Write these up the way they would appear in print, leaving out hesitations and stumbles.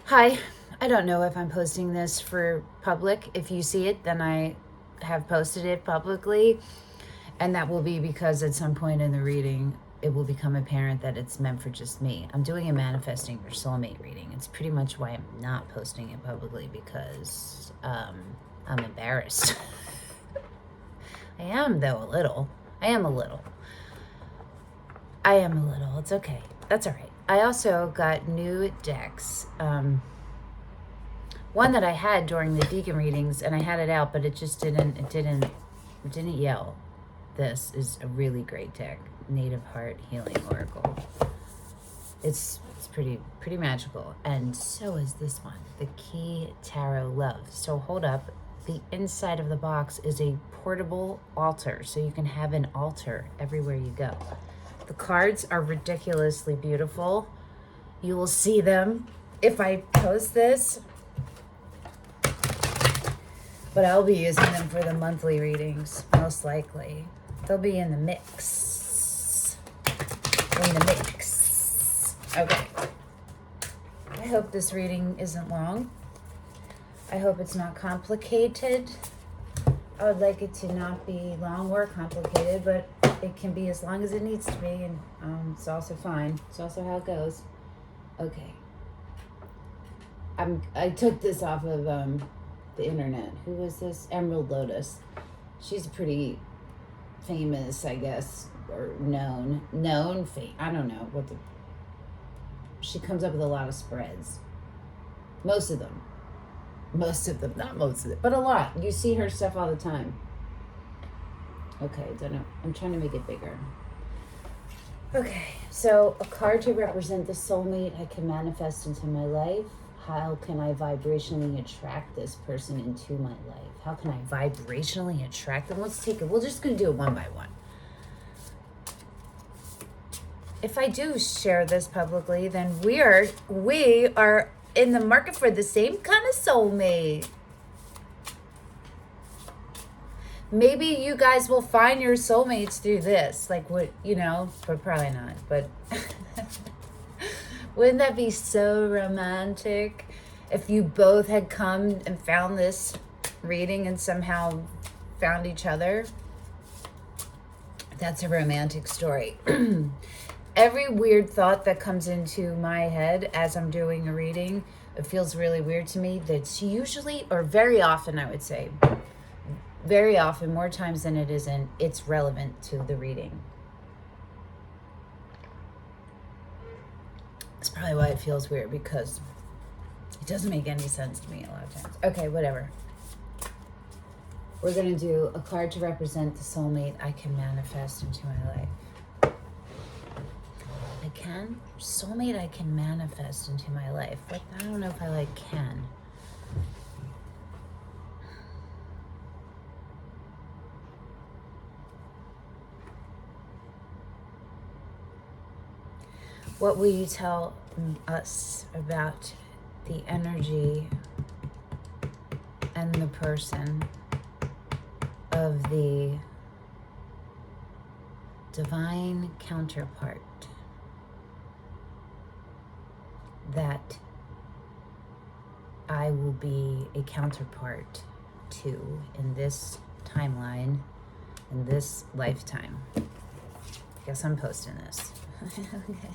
Hi, I don't know if I'm posting this for public. If you see it, then I have posted it publicly. And that will be because at some point in the reading, it will become apparent that it's meant for just me. I'm doing a manifesting your soulmate reading. It's pretty much why I'm not posting it publicly, because I'm embarrassed. I am, though, a little. I am a little. It's okay. That's all right. I also got new decks. One that I had during the vegan readings, and I had it out, but it just didn't yell. This is a really great deck, Native Heart Healing Oracle. It's pretty magical, and so is this one, the Kei Tarot Love. So hold up, the inside of the box is a portable altar, so you can have an altar everywhere you go. The cards are ridiculously beautiful. You will see them if I post this, but I'll be using them for the monthly readings, most likely. They'll be in the mix. Okay. I hope this reading isn't long. I hope it's not complicated. I would like it to not be long or complicated, but it can be as long as it needs to be, and it's also fine. It's also how it goes. Okay. I took this off of the internet. Who was this? Emerald Lotus. She's pretty famous, I guess, or known. I don't know what the. She comes up with a lot of spreads. Most of them, not most of it, but a lot. You see her stuff all the time. Okay, don't know. I'm trying to make it bigger. Okay, so a card to represent the soulmate I can manifest into my life. How can I vibrationally attract this person into my life? How can I vibrationally attract them? Let's take it. We're just going to do it one by one. If I do share this publicly, then we are in the market for the same kind of soulmate. Maybe you guys will find your soulmates through this. Like, what, but probably not. But wouldn't that be so romantic if you both had come and found this reading and somehow found each other? That's a romantic story. Every weird thought that comes into my head as I'm doing a reading, it feels really weird to me. That's usually, or very often, I would say, very often, more times than it isn't, it's relevant to the reading. That's probably why it feels weird, because it doesn't make any sense to me a lot of times. Okay, whatever. We're going to do a card to represent the soulmate I can manifest into my life. Soulmate I can manifest into my life. But I don't know if I like can. What will you tell us about the energy and the person of the divine counterpart that I will be a counterpart to in this timeline, in this lifetime? I guess I'm posting this. Okay.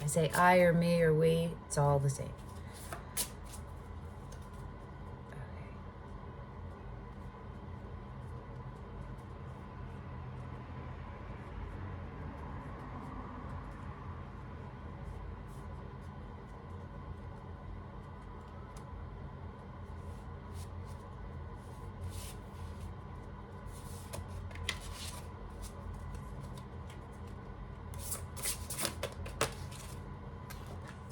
I say I or me or we, it's all the same.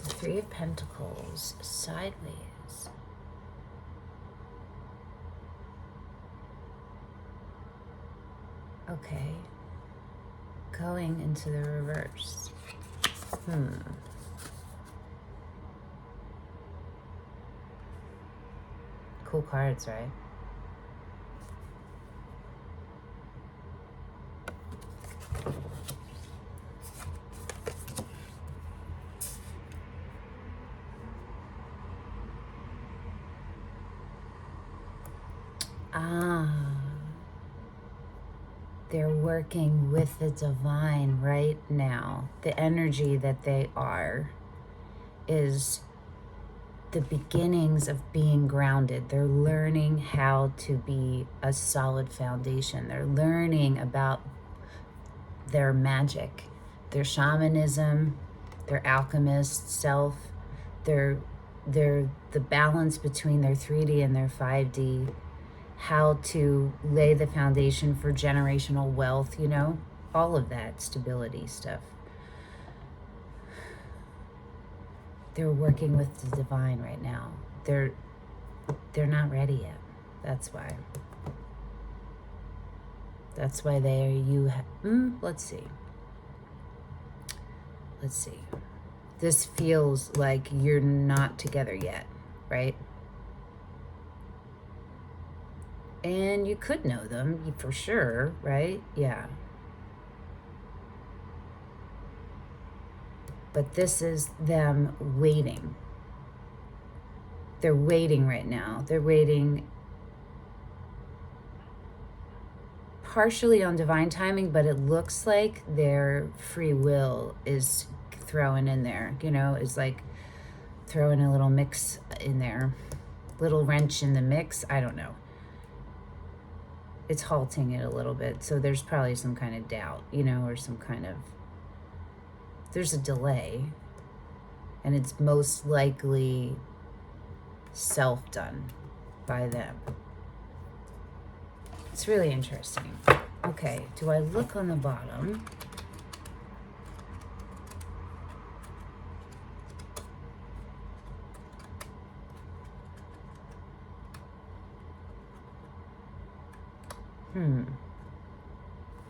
Three of Pentacles, sideways. Okay. Going into the reverse. Cool cards, right? They're working with the divine right now. The energy that they are is the beginnings of being grounded. They're learning how to be a solid foundation. They're learning about their magic, their shamanism, their alchemist self, their the balance between their 3D and their 5D, how to lay the foundation for generational wealth, you know, all of that stability stuff. They're working with the divine right now. They're not ready yet. That's why. That's why let's see. This feels like you're not together yet, right? And you could know them for sure, right? Yeah. But this is them waiting. They're waiting right now. They're waiting partially on divine timing, but it looks like their free will is throwing in there, you know, is like throwing a little mix in there, little wrench in the mix. I don't know. It's halting it a little bit. So there's probably some kind of doubt, you know, or some kind of, there's a delay, and it's most likely self-done by them. It's really interesting. Okay, do I look on the bottom?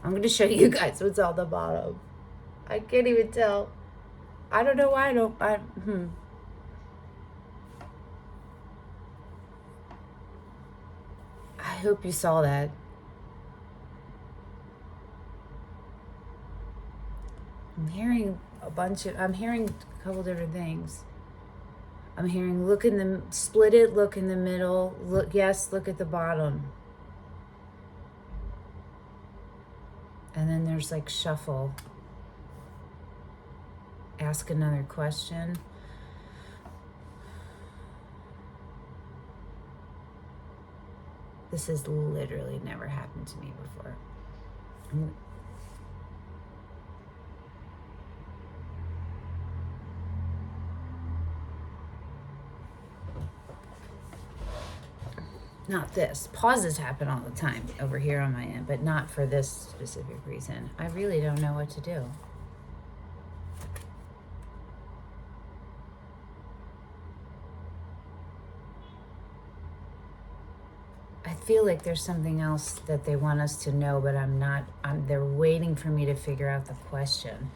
I'm going to show you guys what's on the bottom. I can't even tell. I don't know why I hope you saw that. I'm hearing a couple different things. I'm hearing split it, look in the middle, look at the bottom. And then there's like shuffle. Ask another question. This has literally never happened to me before. Not this. Pauses happen all the time over here on my end, but not for this specific reason. I really don't know what to do. I feel like there's something else that they want us to know, but they're waiting for me to figure out the question.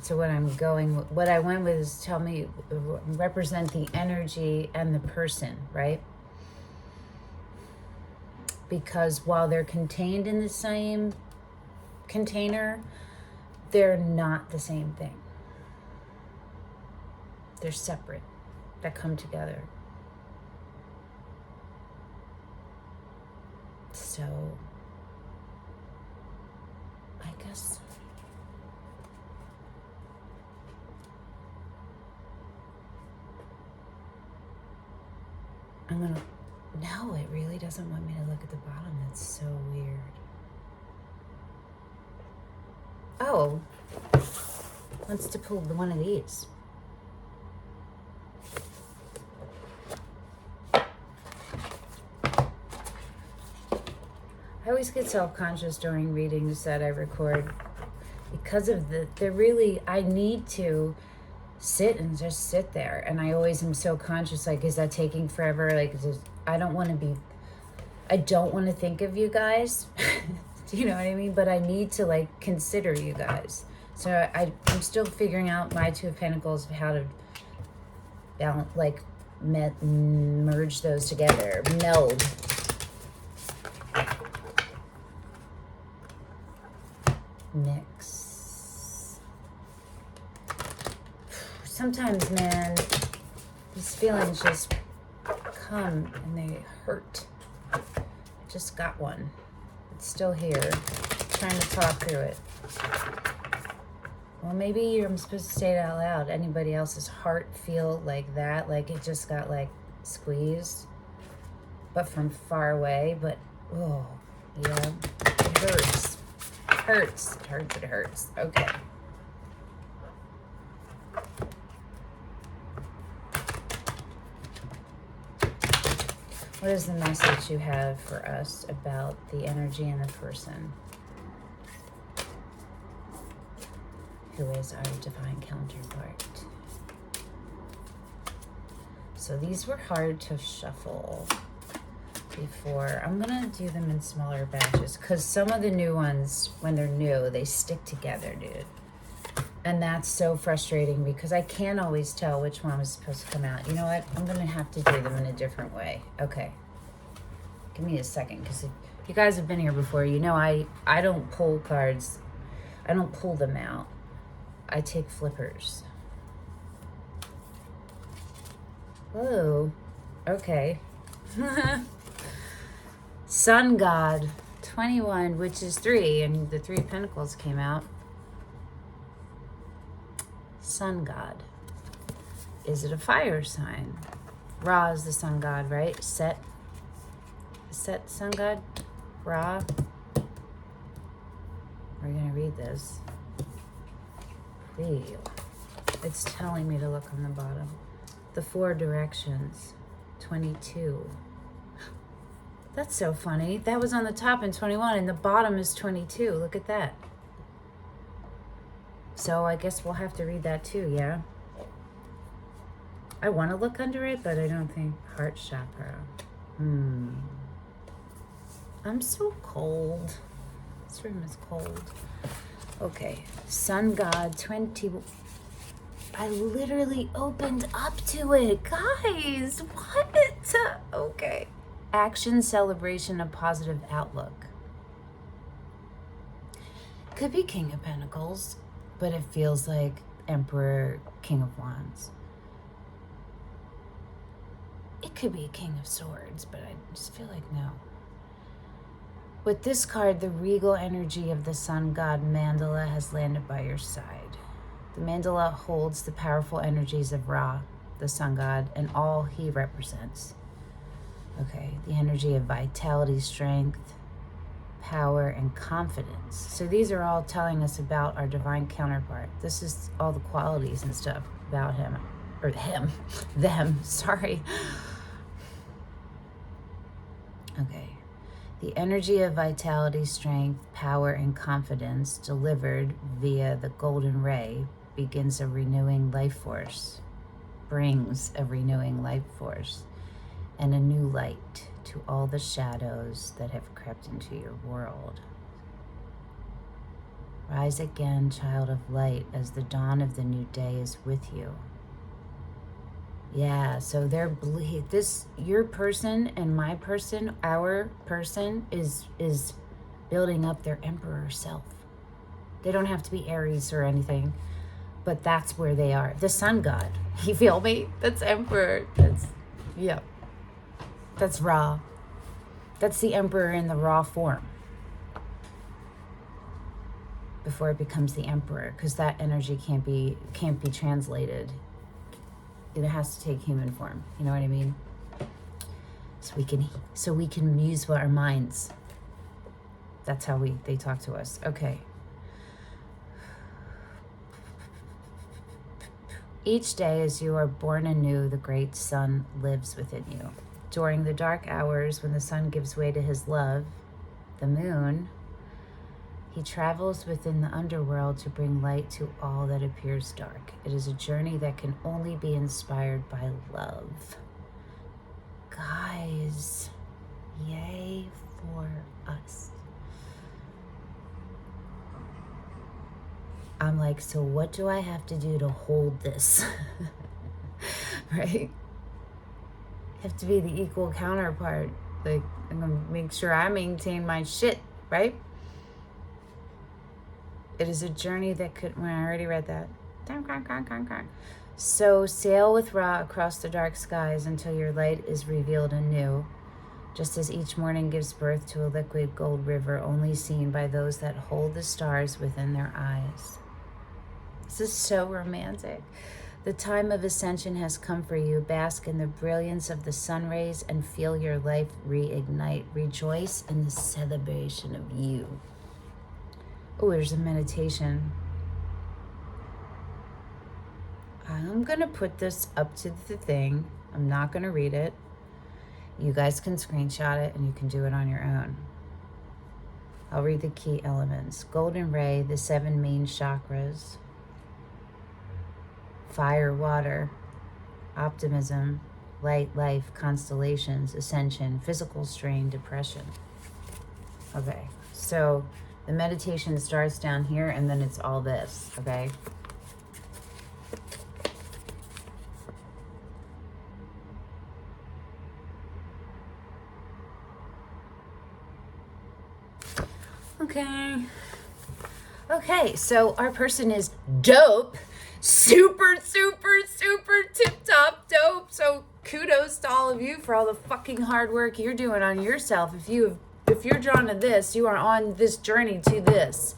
So what I went with is tell me, represent the energy and the person, right? Because while they're contained in the same container, they're not the same thing. They're separate, that come together. So, I guess I'm gonna, no, it really doesn't want me to look at the bottom. That's so weird. Oh, wants to pull one of these. I always get self-conscious during readings that I record because of I need to sit and just sit there. And I always am so conscious, like, is that taking forever? Like, I don't want to think of you guys. Do you know what I mean? But I need to, like, consider you guys. So I'm still figuring out my Two of Pentacles, how to balance, like, merge those together, meld. Mix. Sometimes, man, these feelings just come and they hurt. Just got one. It's still here. Trying to talk through it. Well, maybe I'm supposed to say it out loud. Anybody else's heart feel like that? Like it just got like squeezed, but from far away. But oh, yeah, it hurts. It hurts. It hurts. It hurts. Okay. What is the message you have for us about the energy in the person who is our divine counterpart? So these were hard to shuffle before. I'm gonna do them in smaller batches because some of the new ones, when they're new, they stick together, dude. And that's so frustrating because I can't always tell which one was supposed to come out. You know what? I'm going to have to do them in a different way. Okay. Give me a second because if you guys have been here before, you know I don't pull cards. I don't pull them out. I take flippers. Whoa. Okay. Sun God, 21, which is 3, and the Three of Pentacles came out. Sun God. Is it a fire sign? Ra is the sun god, right? Set sun god? Ra. We're going to read this. It's telling me to look on the bottom. The 4 directions. 22. That's so funny. That was on the top in 21 and the bottom is 22. Look at that. So I guess we'll have to read that too, yeah? I want to look under it, but I don't think heart chakra. I'm so cold. This room is cold. Okay, sun god 20. I literally opened up to it. Guys, what? Okay. Action, celebration, a positive outlook. Could be King of Pentacles, but it feels like Emperor, King of Wands. It could be King of Swords, but I just feel like no. With this card, the regal energy of the sun god Mandala has landed by your side. The Mandala holds the powerful energies of Ra, the sun god, and all he represents. Okay, the energy of vitality, strength, power, and confidence. So these are all telling us about our divine counterpart. This is all the qualities and stuff about him. Or them, sorry. Okay. The energy of vitality, strength, power, and confidence delivered via the golden ray begins a renewing life force, brings a renewing life force, and a new light to all the shadows that have crept into your world. Rise again, child of light, as the dawn of the new day is with you. Yeah, so your person and my person, our person is building up their emperor self. They don't have to be Aries or anything, but that's where they are. The sun god, you feel me? That's emperor. That's Ra. That's the emperor in the raw form before it becomes the emperor, because that energy can't be translated. It has to take human form. You know what I mean? So we can use our minds. That's how they talk to us. Okay. Each day as you are born anew, the great sun lives within you. During the dark hours when the sun gives way to his love, the moon, he travels within the underworld to bring light to all that appears dark. It is a journey that can only be inspired by love. Guys, yay for us. I'm like, so what do I have to do to hold this? Right? Have to be the equal counterpart. Like, I'm gonna make sure I maintain my shit, right? It is a journey that could, well, I already read that. So sail with Ra across the dark skies until your light is revealed anew. just as each morning gives birth to a liquid gold river only seen by those that hold the stars within their eyes. This is so romantic. The time of ascension has come for you. Bask in the brilliance of the sun rays and feel your life reignite. Rejoice in the celebration of you. Oh, there's a meditation. I'm going to put this up to the thing. I'm not going to read it. You guys can screenshot it and you can do it on your own. I'll read the key elements. Golden ray, the 7 main chakras. Fire, water, optimism, light, life, constellations, ascension, physical strain, depression. Okay, so the meditation starts down here and then it's all this, okay? Okay, so our person is dope. Super tip-top dope. So kudos to all of you for all the fucking hard work you're doing on yourself. If you're drawn to this, you are on this journey to this.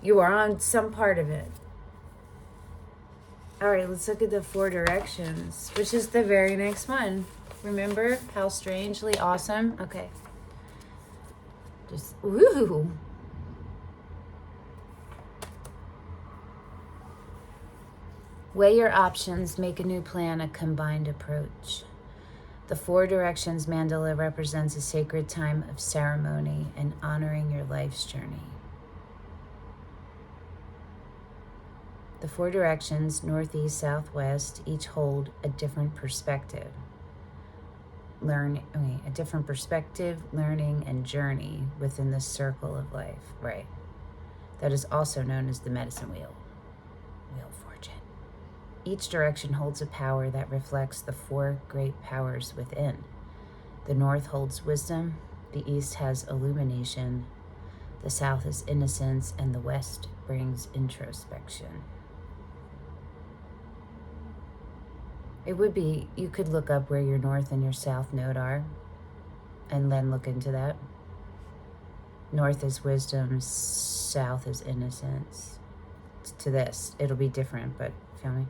You are on some part of it. All right, let's look at the 4 directions, which is the very next one. Remember how strangely awesome? Okay. Just, ooh. Weigh your options, make a new plan, a combined approach. The 4 directions mandala represents a sacred time of ceremony and honoring your life's journey. The 4 directions, northeast, southwest, each hold a different perspective. A different perspective, learning, and journey within the circle of life, right? That is also known as the medicine wheel. Wheel of Fortune. Each direction holds a power that reflects the 4 great powers within. The north holds wisdom, the east has illumination, the south is innocence, and the west brings introspection. It would be, you could look up where your north and your south node are, and then look into that. North is wisdom, south is innocence. To this, it'll be different, but feel me?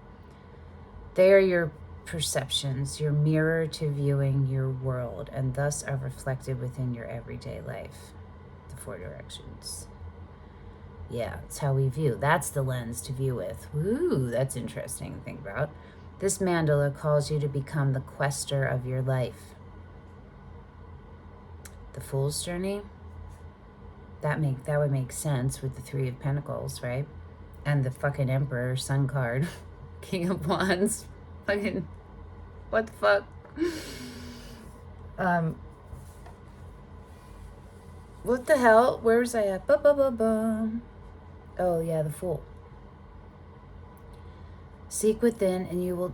They are your perceptions, your mirror to viewing your world, and thus are reflected within your everyday life. The 4 directions. Yeah, it's how we view. That's the lens to view with. Ooh, that's interesting to think about. This mandala calls you to become the quester of your life. The Fool's Journey, that would make sense with the 3 of Pentacles, right? And the fucking Emperor Sun card. King of Wands. Fucking, what the fuck? What the hell? Where was I at? Oh, yeah, the Fool. Seek within and you will,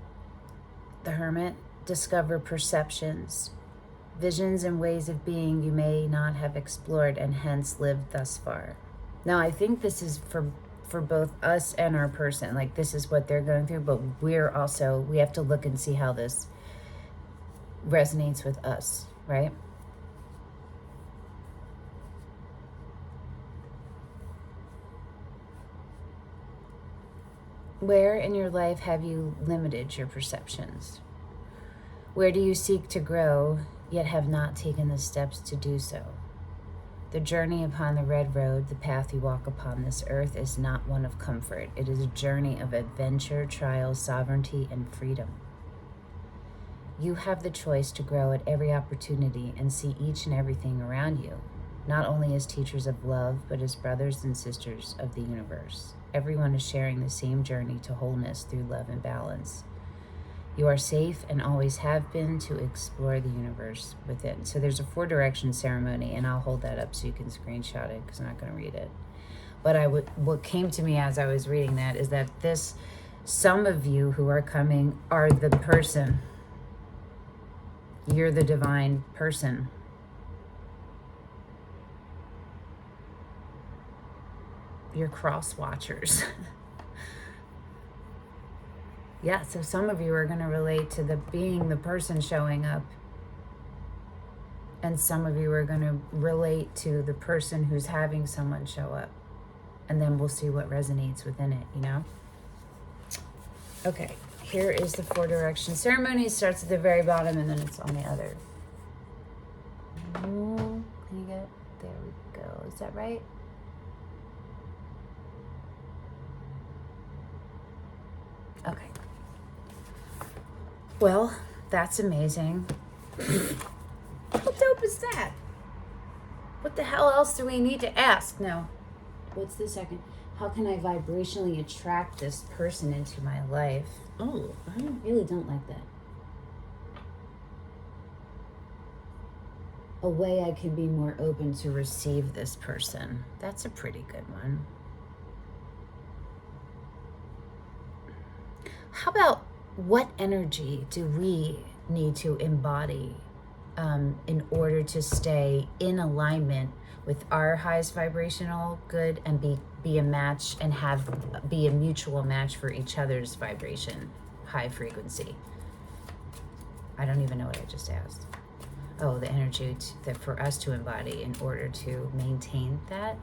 the Hermit, discover perceptions, visions and ways of being you may not have explored and hence lived thus far. Now, I think this is for both us and our person. Like, this is what they're going through, but we have to look and see how this resonates with us, right? Where in your life have you limited your perceptions? Where do you seek to grow, yet have not taken the steps to do so? The journey upon the red road, the path you walk upon this earth, is not one of comfort. It is a journey of adventure, trials, sovereignty, and freedom. You have the choice to grow at every opportunity and see each and everything around you, not only as teachers of love, but as brothers and sisters of the universe. Everyone is sharing the same journey to wholeness through love and balance. You are safe and always have been to explore the universe within. So there's a 4 direction ceremony, and I'll hold that up so you can screenshot it because I'm not going to read it. But what came to me as I was reading that is that some of you who are coming are the person. You're the divine person. You're cross watchers. Yeah, so some of you are going to relate to being the person showing up And some of you are going to relate to the person who's having someone show up. And then we'll see what resonates within it, you know? Okay, here is the 4 directions. Ceremony starts at the very bottom and then it's on the other. Can you get it? There we go. Is that right? Okay. Well, that's amazing. How dope is that? What the hell else do we need to ask? No. What's the second? How can I vibrationally attract this person into my life? Oh, I really don't like that. A way I can be more open to receive this person. That's a pretty good one. How about what energy do we need to embody in order to stay in alignment with our highest vibrational good and be a match and be a mutual match for each other's vibration, high frequency? I don't even know what I just asked. Oh, the energy that for us to embody in order to maintain that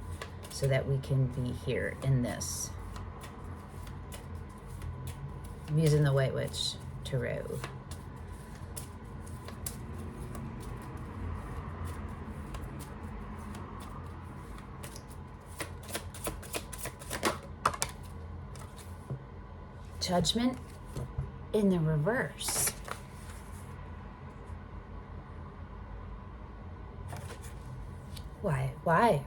so that we can be here in this. I'm using the White Witch Tarot. Judgment in the reverse. Why?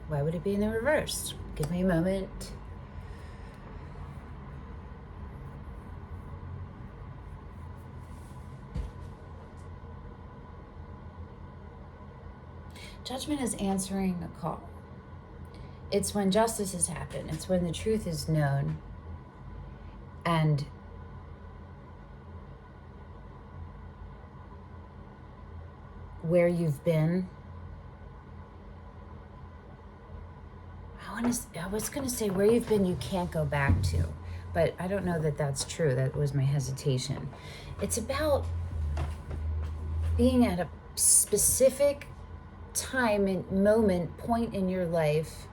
Why would it be in the reverse? Give me a moment. Judgment is answering a call. It's when justice has happened. It's when the truth is known. And where you've been. I was going to say where you've been you can't go back to. But I don't know that that's true. That was my hesitation. It's about being at a specific time and moment, point in your life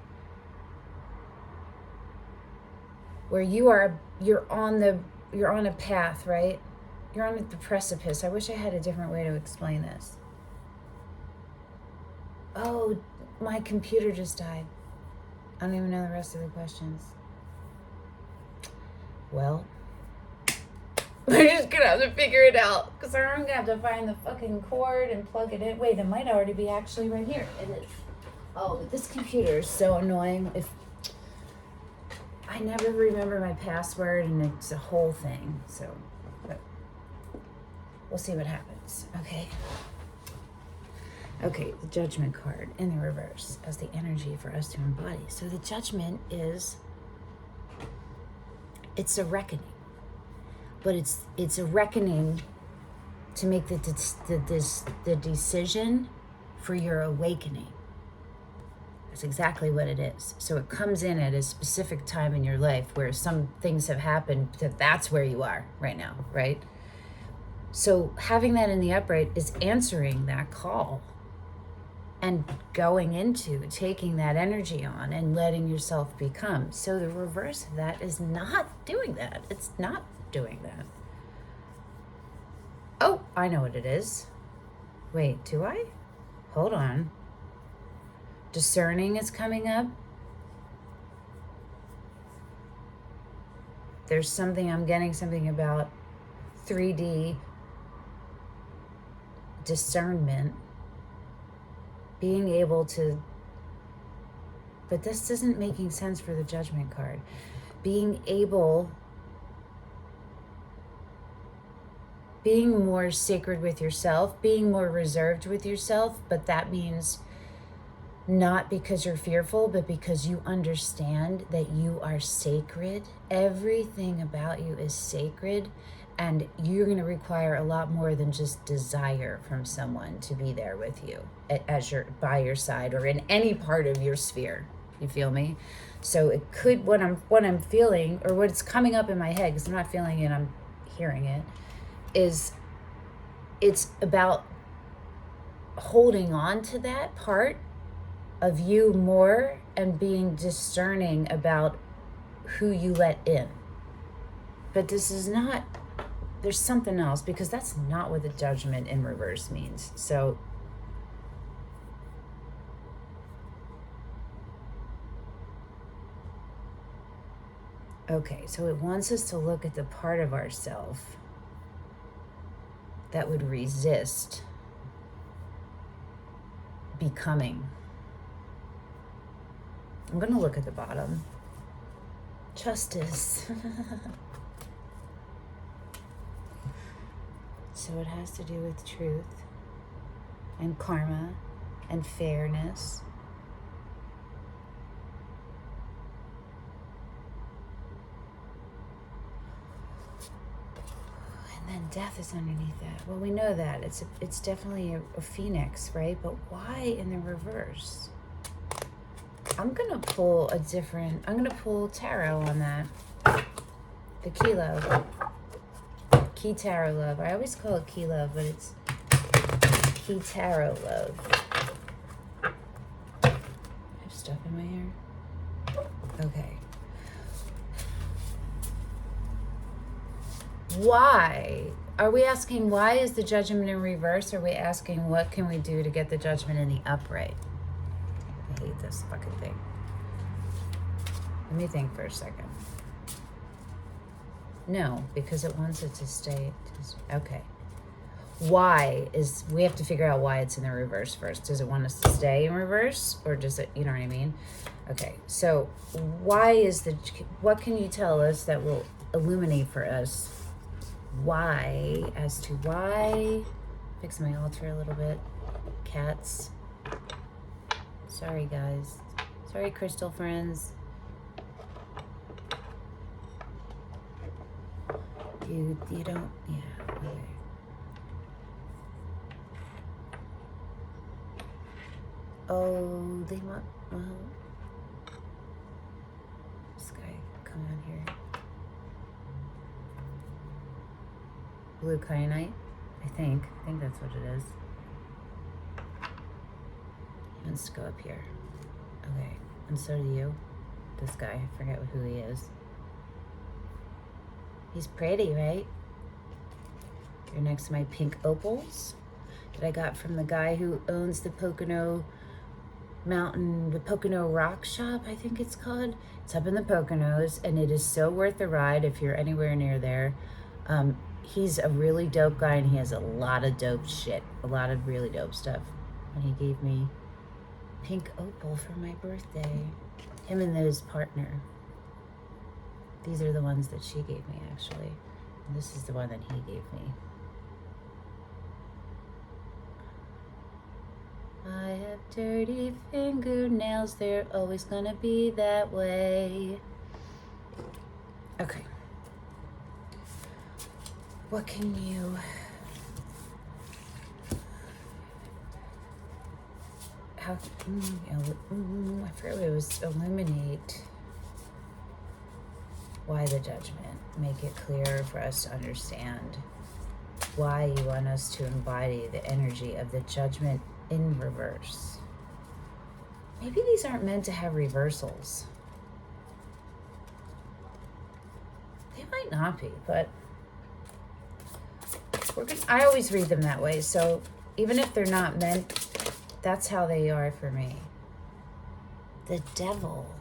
where you're on a path, right? You're on the precipice. I wish I had a different way to explain this. Oh, my computer just died. I don't even know the rest of the questions. Well, we're just gonna have to figure it out because I'm gonna have to find the fucking cord and plug it in. Wait, it might already be actually right here. It is. Oh, but this computer is so annoying. If I never remember my password and it's a whole thing. So, but we'll see what happens. Okay, the Judgment card in the reverse as the energy for us to embody. So the Judgment it's a reckoning. But it's a reckoning to make the decision for your awakening. That's exactly what it is. So it comes in at a specific time in your life where some things have happened that's where you are right now, right? So having that in the upright is answering that call and going into taking that energy on and letting yourself become. So the reverse of that is not doing that. It's not doing that. Oh, I know what it is. Wait, do I? Hold on. Discerning is coming up. There's something, I'm getting something about 3D discernment. Being able to, but this isn't making sense for the Judgment card. Being more sacred with yourself, being more reserved with yourself, but that means not because you're fearful, but because you understand that you are sacred. Everything about you is sacred, and you're going to require a lot more than just desire from someone to be there with you as you're by your side or in any part of your sphere. You feel me? So it could, what I'm feeling, or what's coming up in my head, because I'm not feeling it, I'm hearing it, is it's about holding on to that part of you more and being discerning about who you let in. But this is not, there's something else, because that's not what the Judgment in reverse means. So okay, so it wants us to look at the part of ourselves that would resist becoming. I'm going to look at the bottom. Justice. So it has to do with truth and karma and fairness. And then death is underneath that. Well, we know that. It's definitely a phoenix, right? But why in the reverse? I'm going to pull tarot on that. The Kei Love. Kei Tarot Love. I always call it Kei Love, but it's Kei Tarot Love. I have stuff in my hair. Okay. Why? Are we asking why is the Judgment in reverse? Or are we asking what can we do to get the Judgment in the upright? I hate this fucking thing. Let me think for a second. No, because it wants it to stay. Okay. Why is, we have to figure out why it's in the reverse first. Does it want us to stay in reverse, or does it, you know what I mean? Okay, so why is what can you tell us that will illuminate for us why, as to why? Fix my altar a little bit. Cats. Sorry, guys. Sorry, crystal friends. You don't, yeah, okay. Oh, they want, well, this guy, come on here. Blue kyanite, I think that's what it is. He wants to go up here. Okay, and so do you. This guy, I forget who he is. He's pretty, right? You're next to my pink opals that I got from the guy who owns the Pocono Mountain, the Pocono Rock Shop, I think it's called. It's up in the Poconos, and it is so worth the ride if you're anywhere near there. He's a really dope guy, and he has a lot of dope shit, a lot of really dope stuff. And he gave me pink opal for my birthday. Him and his partner. These are the ones that she gave me, actually. And this is the one that he gave me. I have dirty fingernails, they're always gonna be that way. Okay. What can you... I forget what it was. Illuminate why the Judgment. Make it clearer for us to understand why you want us to embody the energy of the Judgment in reverse. Maybe these aren't meant to have reversals. They might not be, but I always read them that way. So even if they're not meant, that's how they are for me. The Devil.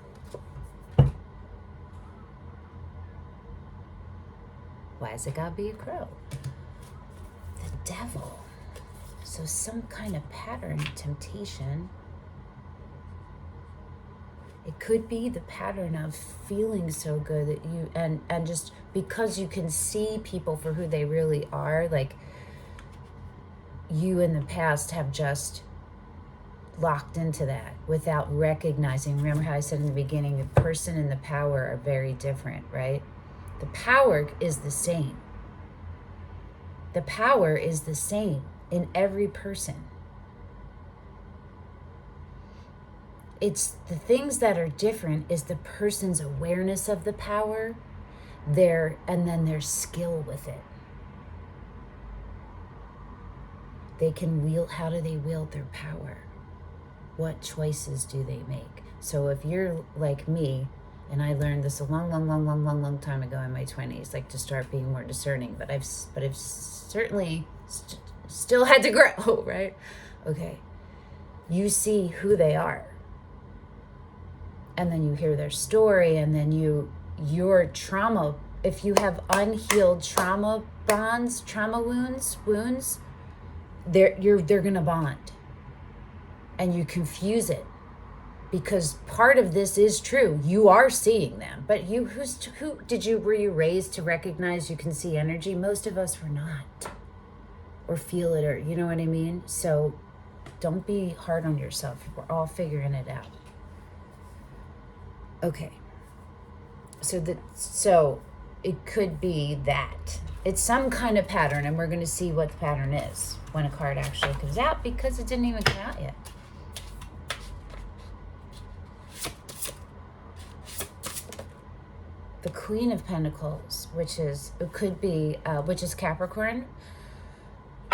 Why has it got to be a crow? The Devil. So some kind of pattern, temptation. It could be the pattern of feeling so good that you, and just because you can see people for who they really are, like you in the past have just locked into that without recognizing. Remember how I said in the beginning, the person and the power are very different, right? The power is the same. The power is the same in every person. It's the things that are different is the person's awareness of the power, and then their skill with it. They can wield, how do they wield their power? What choices do they make? So if you're like me, and I learned this a long time ago in my 20s, like to start being more discerning, but I've certainly still had to grow, right? Okay. You see who they are. And then you hear their story, and then your trauma, if you have unhealed trauma bonds, trauma wounds, they're going to bond. And you confuse it, because part of this is true. You are seeing them, but were you raised to recognize you can see energy? Most of us were not, or feel it, or you know what I mean? So don't be hard on yourself. We're all figuring it out. Okay. So it could be that it's some kind of pattern, and we're going to see what the pattern is when a card actually comes out, because it didn't even come out yet. The Queen of Pentacles, which is Capricorn,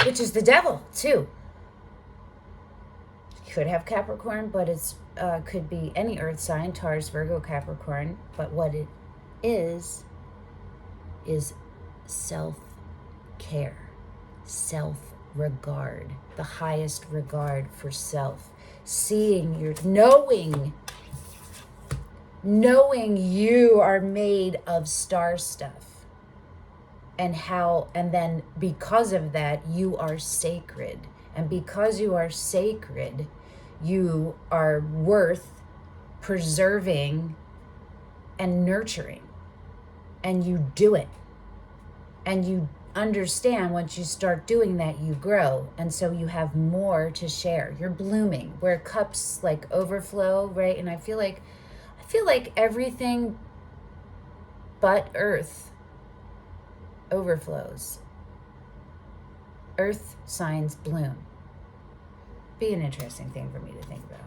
which is the devil too. Could have Capricorn, but it's could be any earth sign, Taurus, Virgo, Capricorn. But what it is self-care, self-regard, the highest regard for self. Seeing your, knowing you are made of star stuff, and then because of that, you are sacred. And because you are sacred, you are worth preserving and nurturing. And you do it. And you understand, once you start doing that, you grow. And so you have more to share. You're blooming, where cups like overflow, right? And I feel like everything but Earth overflows. Earth signs bloom. Be an interesting thing for me to think about.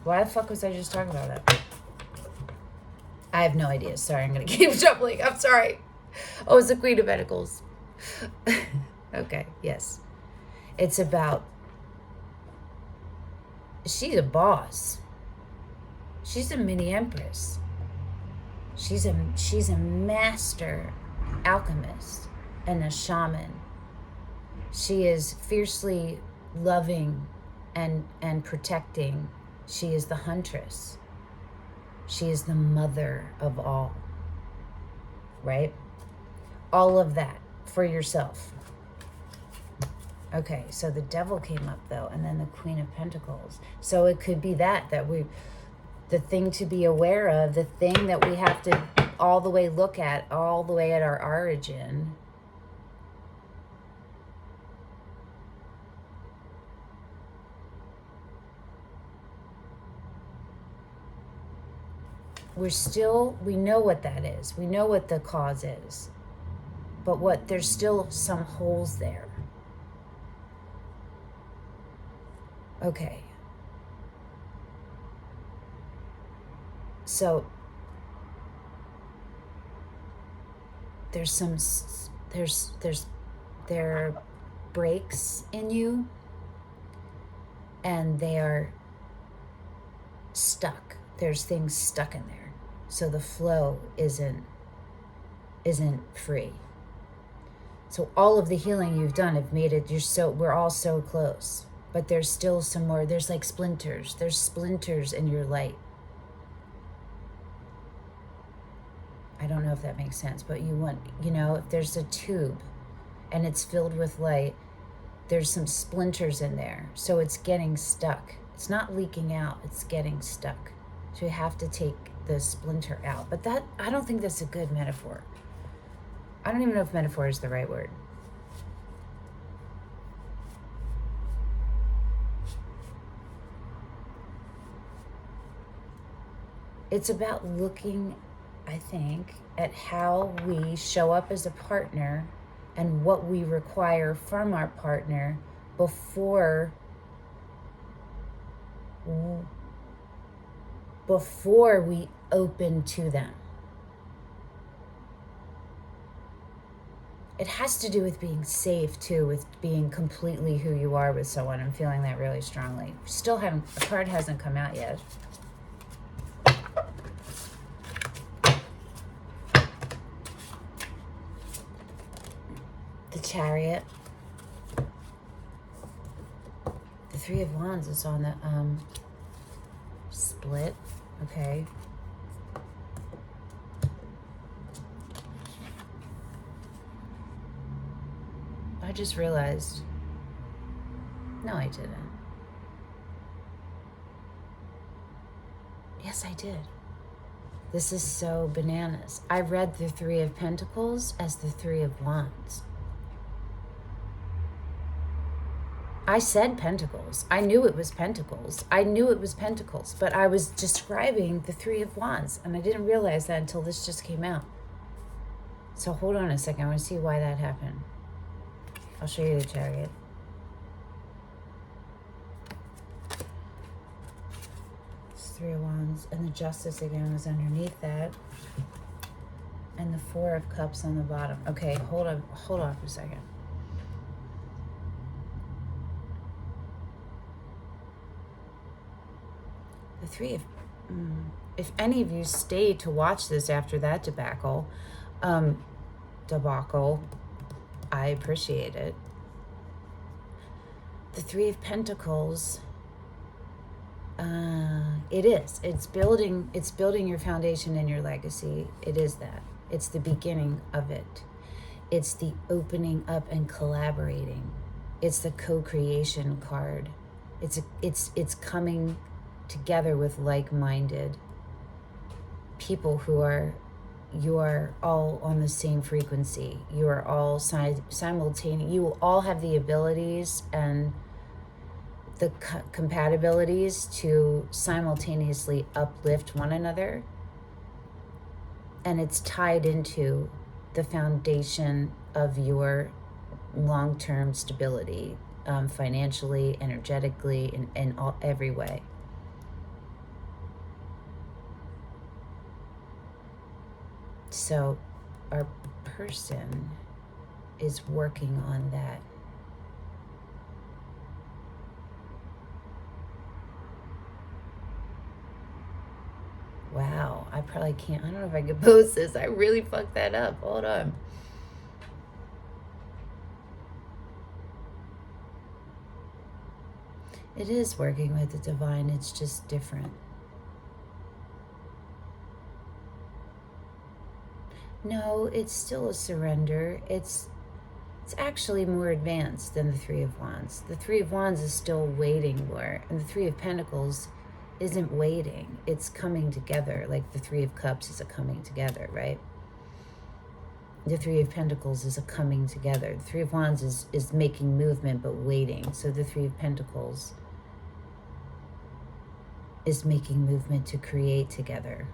Why the fuck was I just talking about that? I have no idea. Sorry, I'm going to keep jumbling. I'm sorry. Oh, it's the Queen of Pentacles. Okay, yes. It's about, she's a boss. She's a mini empress. She's a master alchemist and a shaman. She is fiercely loving and protecting. She is the huntress. She is the mother of all. Right? All of that for yourself. Okay, so the devil came up though, and then the Queen of Pentacles. So it could be that the thing to be aware of, the thing that we have to all the way look at, all the way at our origin. We know what that is. We know what the cause is. But there's still some holes there. Okay. So there are breaks in you, and they are stuck. There's things stuck in there. So the flow isn't free. So all of the healing you've done have made it, we're all so close. But there's still some more. There's like splinters. There's splinters in your light. I don't know if that makes sense, but if there's a tube and it's filled with light, there's some splinters in there. So it's getting stuck. It's not leaking out, it's getting stuck. So you have to take the splinter out. But I don't think that's a good metaphor. I don't even know if metaphor is the right word. It's about looking, I think, at how we show up as a partner and what we require from our partner before we open to them. It has to do with being safe too, with being completely who you are with someone. I'm feeling that really strongly. Still haven't, a card hasn't come out yet. The Chariot. The Three of Wands is on the split. Okay. I just realized, no, I didn't. Yes, I did. This is so bananas. I read the Three of Pentacles as the Three of Wands. I said Pentacles. I knew it was Pentacles. I knew it was Pentacles, but I was describing the Three of Wands, and I didn't realize that until this just came out. So hold on a second. I want to see why that happened. I'll show you the Chariot. It's Three of Wands, and the Justice again is underneath that, and the Four of Cups on the bottom. Okay, hold on for a second. The Three of, if any of you stayed to watch this after that debacle, I appreciate it. The Three of Pentacles, it's building your foundation and your legacy. It is that. It's the beginning of it. It's the opening up and collaborating. It's the co-creation card. It's coming together with like-minded people who you are all on the same frequency. You are all simultaneous. You will all have the abilities and the compatibilities to simultaneously uplift one another. And it's tied into the foundation of your long-term stability, financially, energetically, in every way. So our person is working on that. Wow, I probably can't. I don't know if I can post this. I really fucked that up. Hold on. It is working with the divine. It's just different. No, it's still a surrender. It's actually more advanced than the Three of Wands. The Three of Wands is still waiting more, and the Three of Pentacles isn't waiting. It's coming together. Like the Three of Cups is a coming together, right? The Three of Pentacles is a coming together. The Three of Wands is making movement but waiting. So the Three of Pentacles is making movement to create together.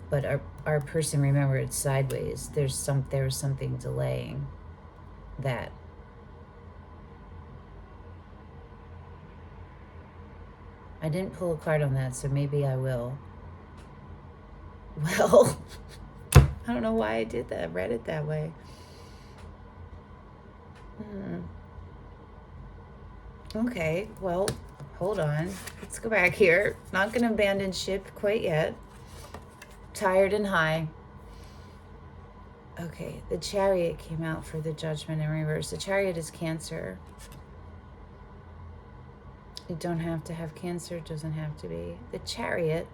But our person, remember, it's sideways. There was something delaying that. I didn't pull a card on that, so maybe I will. Well, I don't know why I did that. I read it that way. Okay, well, hold on. Let's go back here. Not going to abandon ship quite yet. Tired and high. Okay, the Chariot came out for the Judgment in reverse. The Chariot is Cancer. You don't have to have Cancer. It doesn't have to be. The Chariot.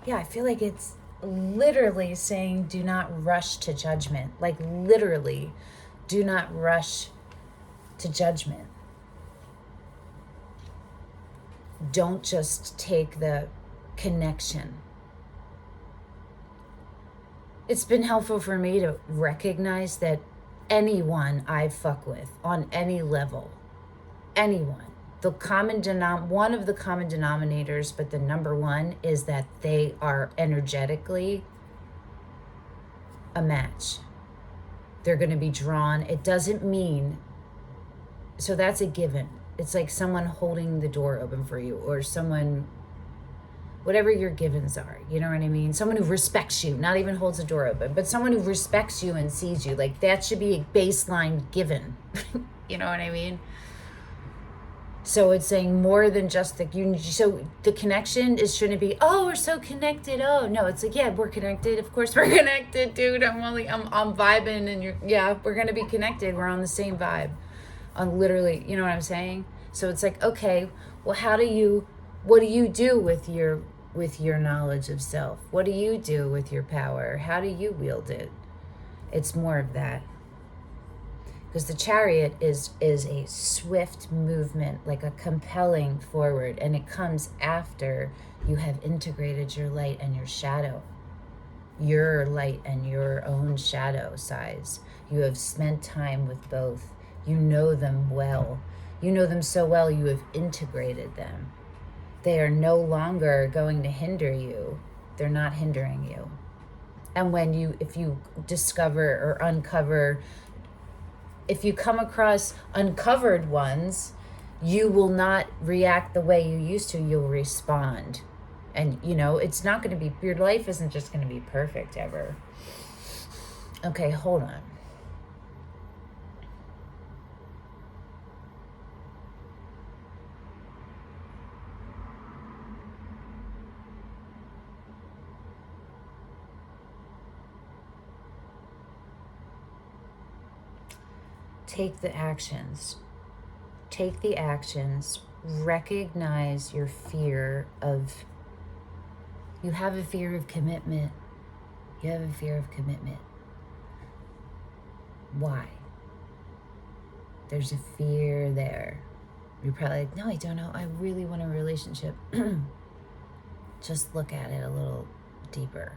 Yeah, I feel like it's literally saying do not rush to judgment. Like literally, do not rush to judgment. Don't just take the connection. It's been helpful for me to recognize that anyone I fuck with on any level, anyone, one of the common denominators, but the number one is that they are energetically a match. They're going to be drawn. It doesn't mean, so that's a given. It's like someone holding the door open for you, or someone whatever your givens are, you know what I mean? Someone who respects you, not even holds the door open, but someone who respects you and sees you. Like, that should be a baseline given. You know what I mean? So it's saying more than just so the connection shouldn't be, oh, we're so connected. Oh, no, it's like, yeah, we're connected. Of course we're connected, dude. I'm vibing, and we're going to be connected. We're on the same vibe. On literally, you know what I'm saying? So it's like, okay, well, what do you do with your knowledge of self? What do you do with your power? How do you wield it? It's more of that. Because the Chariot is a swift movement, like a compelling forward, and it comes after you have integrated your light and your shadow, your light and your own shadow sides. You have spent time with both. You know them well. You know them so well, you have integrated them. They are no longer going to hinder you. They're not hindering you. And if you discover or uncover, if you come across uncovered ones, you will not react the way you used to. You'll respond. And, it's not going to be, your life isn't just going to be perfect ever. Okay, hold on. Take the actions. Take the actions. Recognize your fear of, you have a fear of commitment. You have a fear of commitment. Why? There's a fear there. You're probably like, no, I don't know. I really want a relationship. Just look at it a little deeper.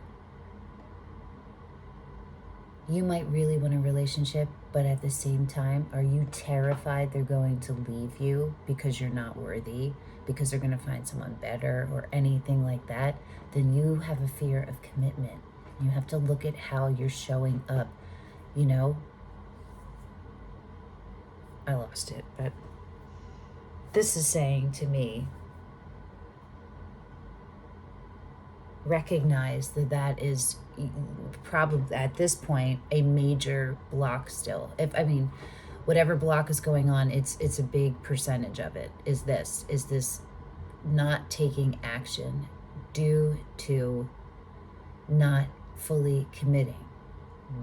You might really want a relationship, but at the same time, are you terrified they're going to leave you because you're not worthy, because they're going to find someone better or anything like that? Then you have a fear of commitment. You have to look at how you're showing up, I lost it, but this is saying to me, recognize that is probably at this point a major block still. Whatever block is going on, it's a big percentage of it is this not taking action due to not fully committing,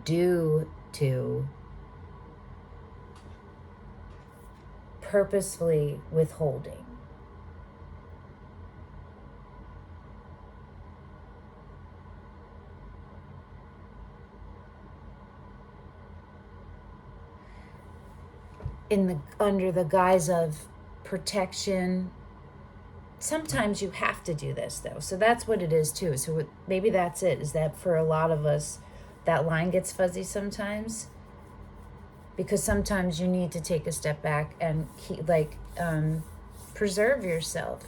due to purposefully withholding. Under the guise of protection. Sometimes you have to do this, though. So that's what it is, too. So maybe that's it, is that for a lot of us, that line gets fuzzy sometimes. Because sometimes you need to take a step back and preserve yourself.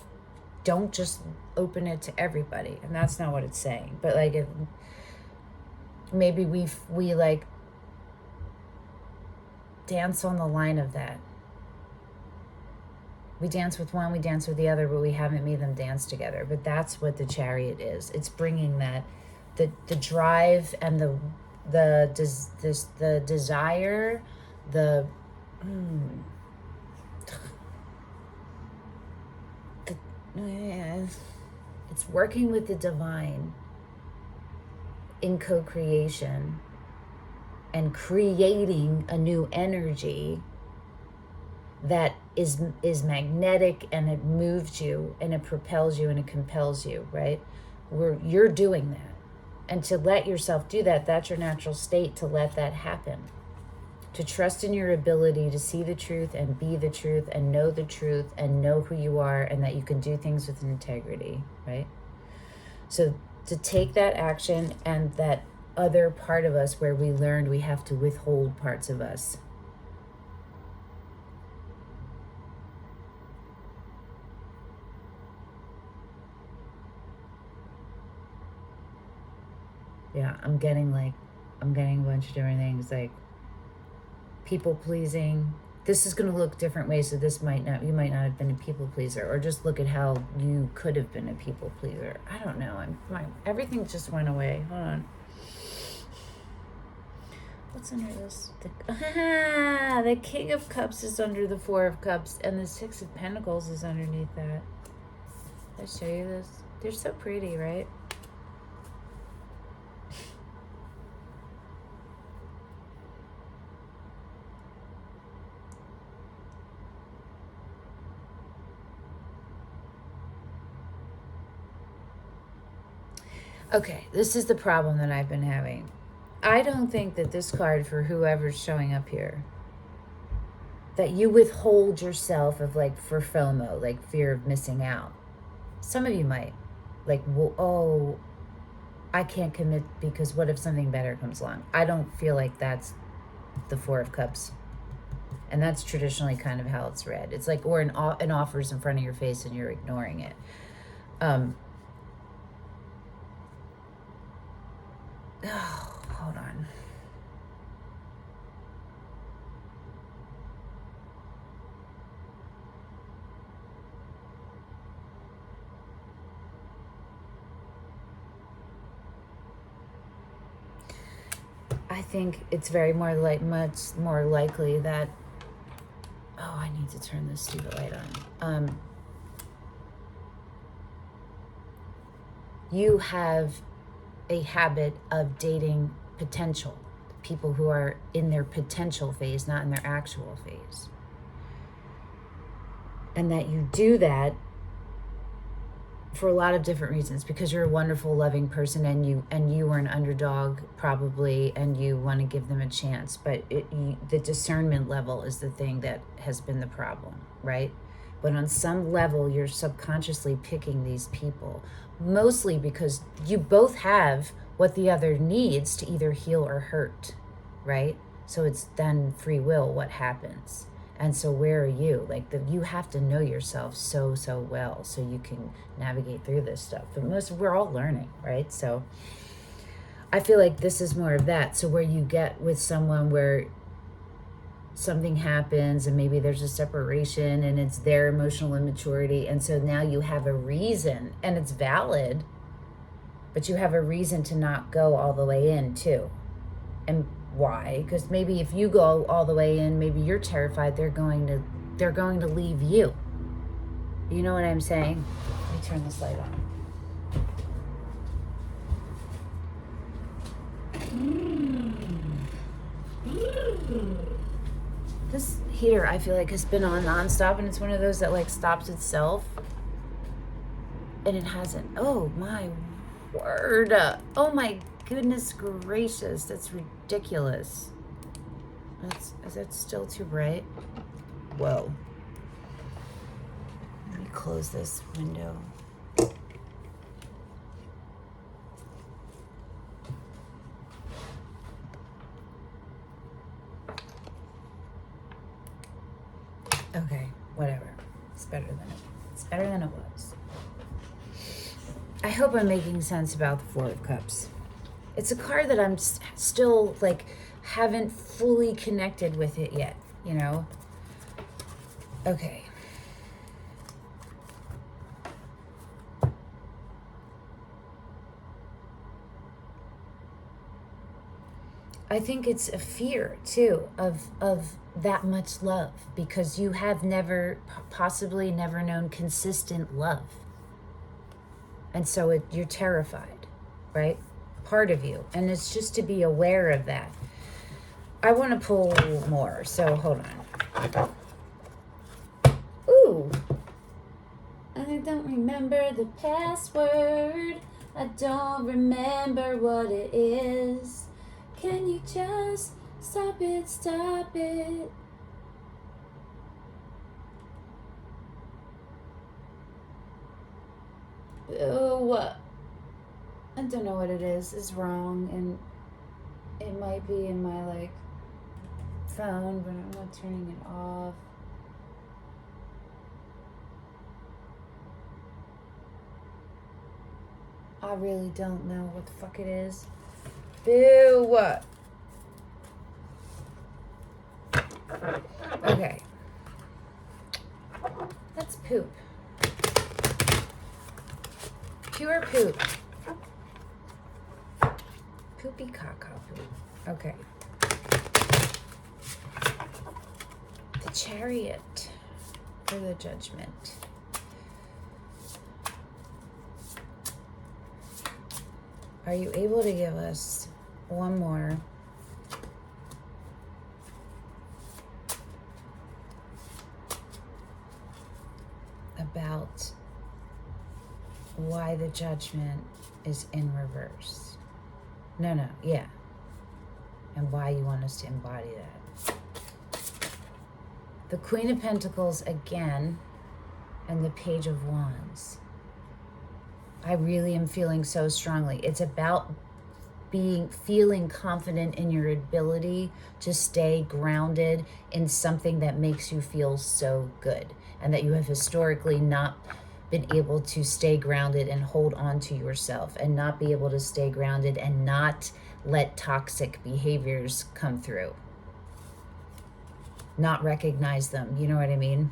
Don't just open it to everybody. And that's not what it's saying. But maybe we dance on the line of that. We dance with one, we dance with the other, but we haven't made them dance together. But that's what the Chariot is. It's bringing that, the drive and the desire, it's working with the divine in co-creation and creating a new energy that is magnetic, and it moves you and it propels you and it compels you, right? You're doing that. And to let yourself do that, that's your natural state, to let that happen. To trust in your ability to see the truth and be the truth and know the truth and know who you are, and that you can do things with integrity, right? So to take that action, and that other part of us where we learned we have to withhold parts of us. Yeah, I'm getting a bunch of different things, like people pleasing, this is going to look different ways. So this might not, you might not have been a people pleaser, or just look at how you could have been a people pleaser. I don't know. Everything just went away. Hold on. What's under this? The King of Cups is under the Four of Cups, and the Six of Pentacles is underneath that. Did I show you this? They're so pretty, right? Okay, this is the problem that I've been having. I don't think that this card, for whoever's showing up here, that you withhold yourself of, like, for FOMO, like fear of missing out. Some of you might, like, well, oh, I can't commit because what if something better comes along? I don't feel like that's the Four of Cups. And that's traditionally kind of how it's read. It's like, or an offer's in front of your face and you're ignoring it. Oh, hold on. I think it's much more likely that, oh, I need to turn this stupid light on. You have a habit of dating potential, people who are in their potential phase, not in their actual phase. And that you do that for a lot of different reasons, because you're a wonderful, loving person, and you are an underdog probably, and you want to give them a chance. But the discernment level is the thing that has been the problem, right? But on some level, you're subconsciously picking these people, mostly because you both have what the other needs to either heal or hurt, right? So it's then free will what happens. And so where are you? Like, you have to know yourself so well so you can navigate through this stuff. But we're all learning, right? So I feel like this is more of that. So where you get with someone where something happens and maybe there's a separation and it's their emotional immaturity. And so now you have a reason, and it's valid, but you have a reason to not go all the way in too. And why? Because maybe if you go all the way in, maybe you're terrified they're going to leave you. You know what I'm saying? Let me turn this light on. This heater, I feel like, has been on nonstop, and it's one of those that, like, stops itself. And it hasn't. Oh my word. Oh my goodness gracious. That's ridiculous. Is that still too bright? Whoa. Let me close this window. Okay, whatever. It's better than it was. I hope I'm making sense about the Four of Cups. It's a card that I'm still, like, haven't fully connected with it yet, you know? Okay. I think it's a fear, too, of that much love, because you have possibly never known consistent love. And so you're terrified, right? Part of you. And it's just to be aware of that. I want to pull more, so hold on. Ooh. I don't remember the password. I don't remember what it is. Can you just stop it, stop it? Oh, I don't know what it is. It's wrong, and it might be in my, like, phone, but I'm not turning it off. I really don't know what the fuck it is. Boo! Okay. Okay. That's poop. Pure poop. Poopy caca poop. Okay. The Chariot for the Judgment. Are you able to give us one more about why the Judgment is in reverse? No, yeah. And why you want us to embody that. The Queen of Pentacles again, and the Page of Wands. I really am feeling so strongly. It's about feeling confident in your ability to stay grounded in something that makes you feel so good, and that you have historically not been able to stay grounded and hold on to yourself, and not be able to stay grounded and not let toxic behaviors come through. Not recognize them, you know what I mean?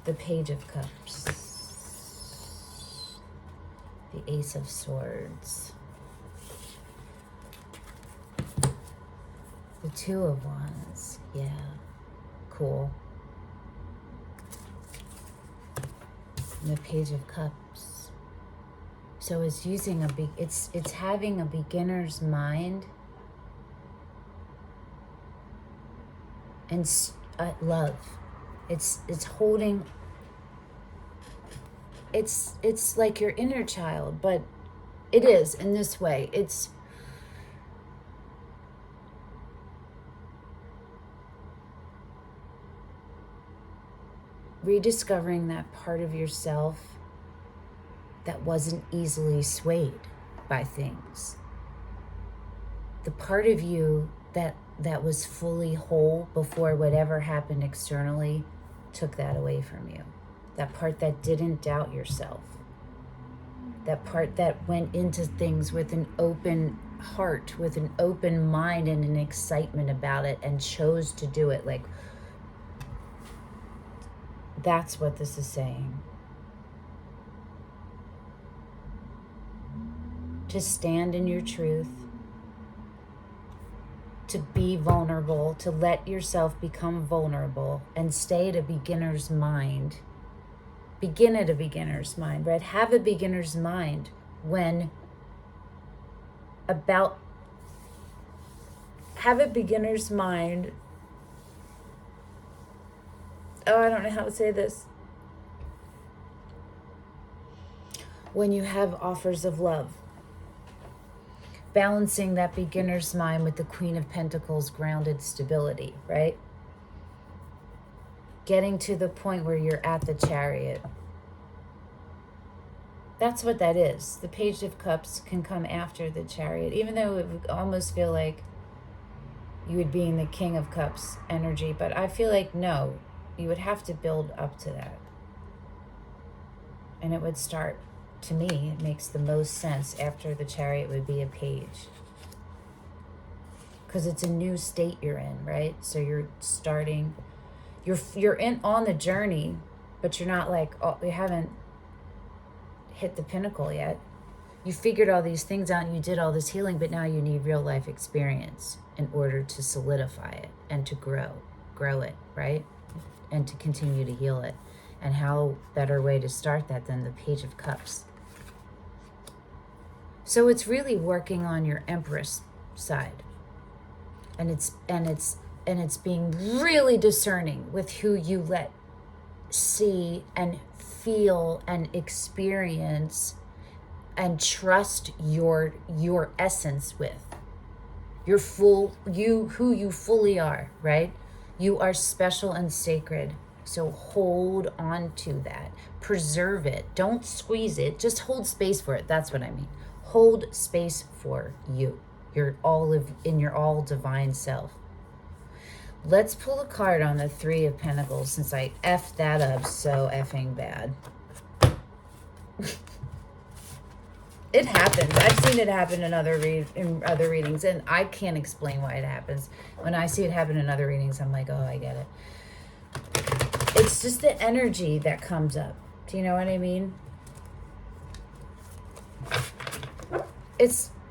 The Page of Cups. The Ace of Swords. The Two of Wands. Yeah. Cool. And the Page of Cups. So it's using it's having a beginner's mind and love. It's holding. It's like your inner child, but it is in this way. It's rediscovering that part of yourself that wasn't easily swayed by things. The part of you that was fully whole before whatever happened externally took that away from you. That part that didn't doubt yourself. That part that went into things with an open heart, with an open mind and an excitement about it, and chose to do it. Like, that's what this is saying. To stand in your truth, to be vulnerable, to let yourself become vulnerable and stay at a beginner's mind. Begin at a beginner's mind, right? Have a beginner's mind have a beginner's mind. Oh, I don't know how to say this. When you have offers of love. Balancing that beginner's mind with the Queen of Pentacles grounded stability, right? Getting to the point where you're at the Chariot. That's what that is. The Page of Cups can come after the Chariot, even though it would almost feel like you would be in the King of Cups energy. But I feel like, no, you would have to build up to that. And it would start, to me, it makes the most sense after the Chariot would be a Page. Because it's a new state you're in, right? So you're starting, you're on the journey, but you're not like, oh, you haven't hit the pinnacle yet. You figured all these things out and you did all this healing, but now you need real life experience in order to solidify it and to grow it, right? And to continue to heal it. And how better way to start that than the Page of Cups? So it's really working on your Empress side. And it's being really discerning with who you let see and feel and experience and trust your essence with. Who you fully are, right? You are special and sacred. So hold on to that. Preserve it. Don't squeeze it. Just hold space for it. That's what I mean. Hold space for you. Your all divine self. Let's pull a card on the Three of Pentacles, since I effed that up so effing bad. It happens. I've seen seen it happen in other readings, and I can't explain why it happens. When I see it happen in other readings, I'm like, oh, I get it. It's just the energy that comes up. Do you know what I mean?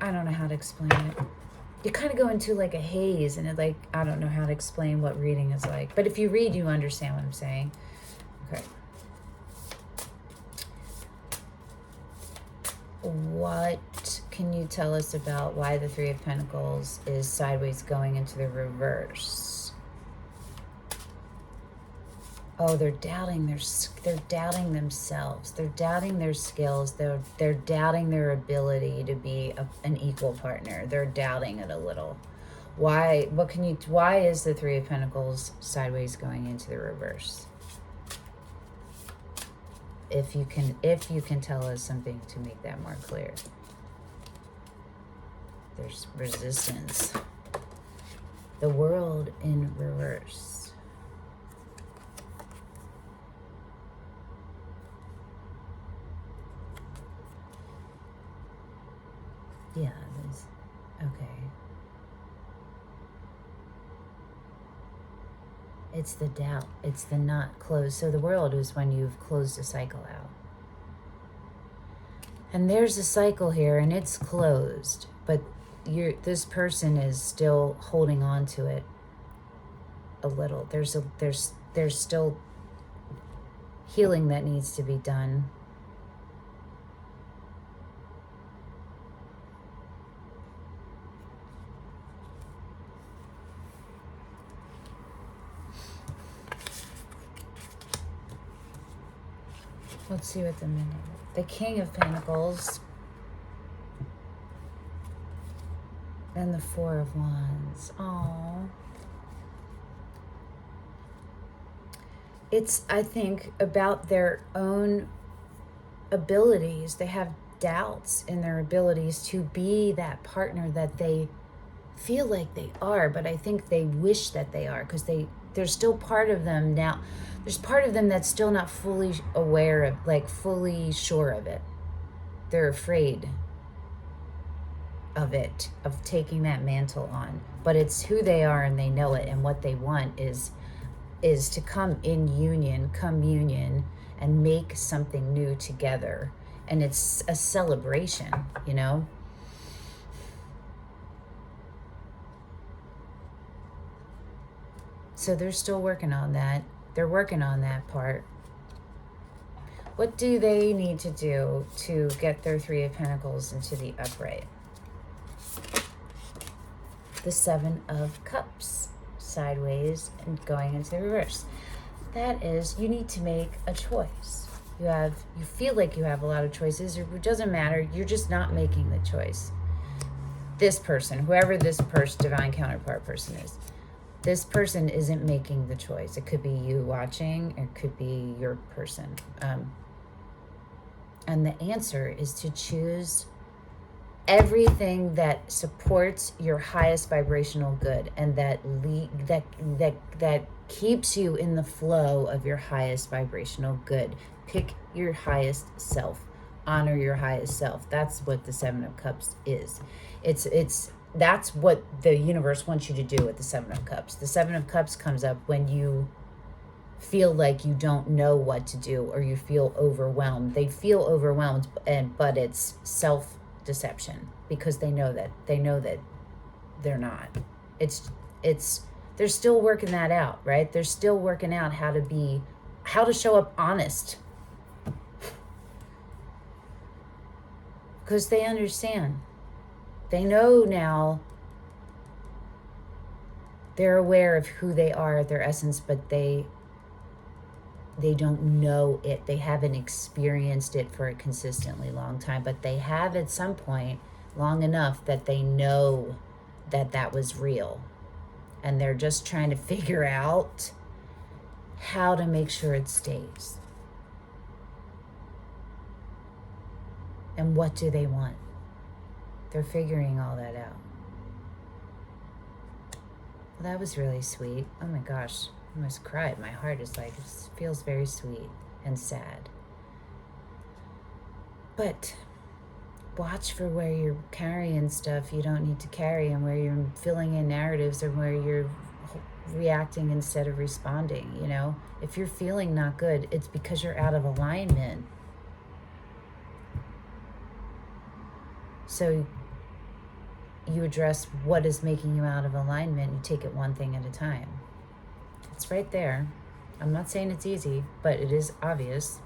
I don't know how to explain it. You kind of go into like a haze, and I don't know how to explain what reading is like. But if you read, you understand what I'm saying. Okay. What can you tell us about why the Three of Pentacles is sideways going into the reverse? Oh, they're doubting themselves. They're doubting their skills. They're doubting their ability to be an equal partner. They're doubting it a little. Why? Why is the Three of Pentacles sideways going into the reverse? If you can tell us something to make that more clear. There's resistance. The World in reverse. Yeah, there's, okay. It's the doubt. It's the not closed. So the World is when you've closed a cycle out. And there's a cycle here, and it's closed, but this person is still holding on to it a little. There's still healing that needs to be done. Let's see what the King of Pentacles and the Four of Wands. Oh, it's, I think, about their own abilities. They have doubts in their abilities to be that partner that they feel like they are, but I think they wish that they are, because there's still part of them now. There's part of them that's still not fully aware of, like fully sure of it. They're afraid of it, of taking that mantle on. But it's who they are, and they know it, and what they want is to come in union, communion, and make something new together. And it's a celebration, you know? So they're still working on that. They're working on that part. What do they need to do to get their Three of Pentacles into the upright? The Seven of Cups, sideways and going into the reverse. That is, you need to make a choice. You feel like you have a lot of choices. It doesn't matter. You're just not making the choice. This person, whoever this divine counterpart person is, this person isn't making the choice. It could be you watching. It could be your person. And the answer is to choose everything that supports your highest vibrational good, and that keeps you in the flow of your highest vibrational good. Pick your highest self. Honor your highest self. That's what the Seven of Cups is. That's what the universe wants you to do with the Seven of Cups. The Seven of Cups comes up when you feel like you don't know what to do, or you feel overwhelmed. They feel overwhelmed, but it's self-deception, because they know that they're not. They're still working that out, right? They're still working out how to show up honest. Because they understand. They know now. They're aware of who they are, their essence, but they don't know it. They haven't experienced it for a consistently long time, but they have at some point long enough that they know that was real. And they're just trying to figure out how to make sure it stays. And what do they want? They're figuring all that out. Well, that was really sweet. Oh my gosh, I almost cried. My heart is like, it feels very sweet and sad. But watch for where you're carrying stuff you don't need to carry, and where you're filling in narratives, or where you're reacting instead of responding. You know, if you're feeling not good, it's because you're out of alignment. So you address what is making you out of alignment. You take it one thing at a time. It's right there. I'm not saying it's easy, but it is obvious.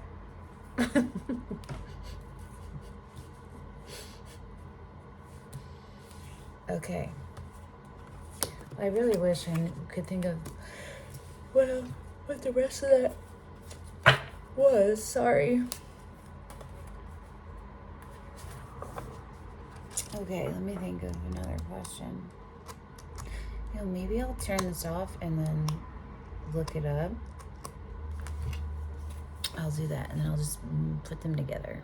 Okay. I really wish I could think of what the rest of that was. Sorry. Okay, let me think of another question. You know, maybe I'll turn this off and then look it up. I'll do that, and then I'll just put them together.